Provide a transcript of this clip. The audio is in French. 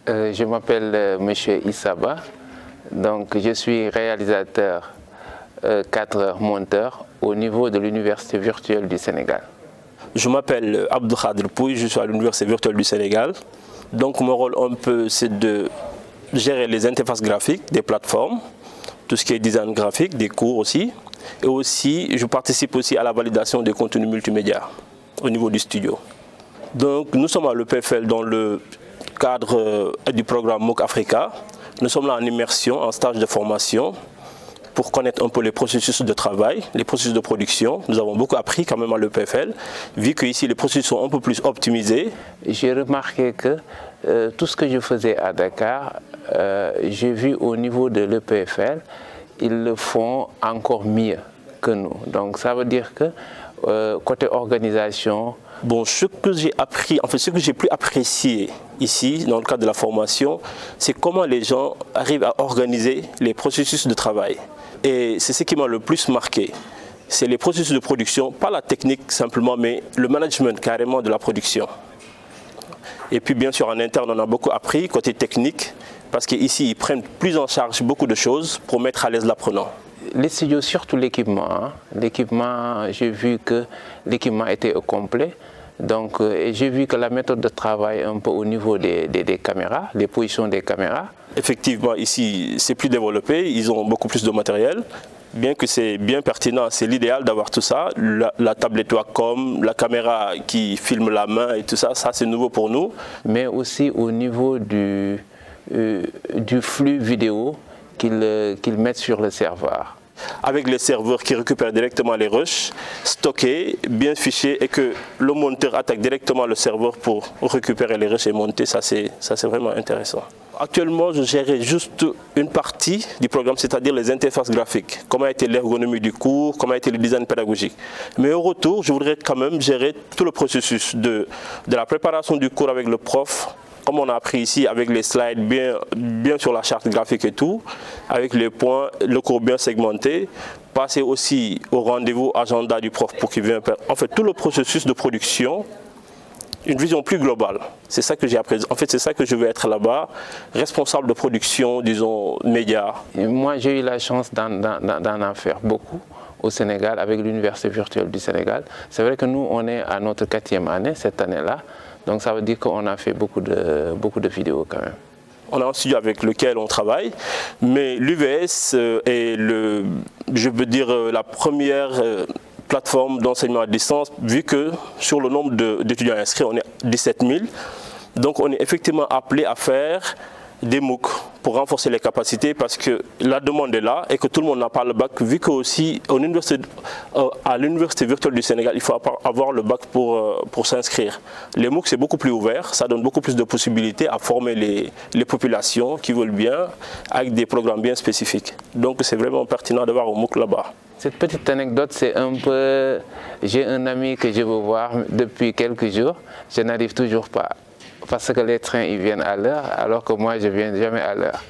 Je m'appelle Monsieur Issaba, donc je suis réalisateur 4 monteur au niveau de l'Université virtuelle du Sénégal. Je m'appelle Abdou Khadr Pouy, je suis à l'Université virtuelle du Sénégal. Donc mon rôle un peu c'est de gérer les interfaces graphiques des plateformes, tout ce qui est design graphique, des cours aussi. Et aussi, je participe aussi à la validation des contenus multimédia au niveau du studio. Donc nous sommes à l'EPFL dans le cadre du programme MOOC Africa. Nous sommes là en immersion, en stage de formation pour connaître un peu les processus de travail, les processus de production. Nous avons beaucoup appris quand même à l'EPFL, vu qu'ici les processus sont un peu plus optimisés. J'ai remarqué que tout ce que je faisais à Dakar, j'ai vu au niveau de l'EPFL, ils le font encore mieux que nous. Donc ça veut dire que côté organisation, bon, ce que j'ai appris, en fait, ce que j'ai pu apprécier ici, dans le cadre de la formation, c'est comment les gens arrivent à organiser les processus de travail. Et c'est ce qui m'a le plus marqué. C'est les processus de production, pas la technique simplement, mais le management carrément de la production. Et puis bien sûr, en interne, on a beaucoup appris côté technique, parce qu'ici, ils prennent plus en charge beaucoup de choses pour mettre à l'aise l'apprenant. Les studios, surtout l'équipement. Hein. L'équipement, j'ai vu que l'équipement était au complet. Donc, et j'ai vu que la méthode de travail un peu au niveau des caméras, les positions des caméras. Effectivement, ici, c'est plus développé, ils ont beaucoup plus de matériel. Bien que c'est bien pertinent, c'est l'idéal d'avoir tout ça. La tablette Wacom, la caméra qui filme la main et tout ça, ça c'est nouveau pour nous. Mais aussi au niveau du flux vidéo qu'ils mettent sur le serveur. Avec les serveurs qui récupèrent directement les rushs, stockés, bien fichés, et que le monteur attaque directement le serveur pour récupérer les rushs et monter, ça c'est vraiment intéressant. Actuellement, je gérais juste une partie du programme, c'est-à-dire les interfaces graphiques. Comment a été l'ergonomie du cours, comment a été le design pédagogique. Mais au retour, je voudrais quand même gérer tout le processus de la préparation du cours avec le prof, comme on a appris ici avec les slides bien sur la charte graphique et tout, avec les points, le cours bien segmenté, passer aussi au rendez-vous agenda du prof pour qu'il vienne faire. En fait, tout le processus de production, une vision plus globale. C'est ça que j'ai appris. En fait, c'est ça que je veux être là-bas, responsable de production, disons, médias. Et moi, j'ai eu la chance d'en en faire beaucoup au Sénégal avec l'Université virtuelle du Sénégal. C'est vrai que nous, on est à notre 4e année, cette année-là. Donc ça veut dire qu'on a fait beaucoup de vidéos quand même. On a un studio avec lequel on travaille, mais l'UVS est je veux dire, la première plateforme d'enseignement à distance, vu que sur le nombre d'étudiants inscrits, on est 17 000. Donc on est effectivement appelé à faire des MOOC pour renforcer les capacités parce que la demande est là et que tout le monde n'a pas le bac, vu qu'aussi à l'Université virtuelle du Sénégal, il faut avoir le bac pour s'inscrire. Les MOOC, c'est beaucoup plus ouvert, ça donne beaucoup plus de possibilités à former les populations qui veulent bien avec des programmes bien spécifiques. Donc c'est vraiment pertinent d'avoir un MOOC là-bas. Cette petite anecdote, c'est un peu... J'ai un ami que je veux voir depuis quelques jours, je n'arrive toujours pas. Parce que les trains ils viennent à l'heure, alors que moi je ne viens jamais à l'heure.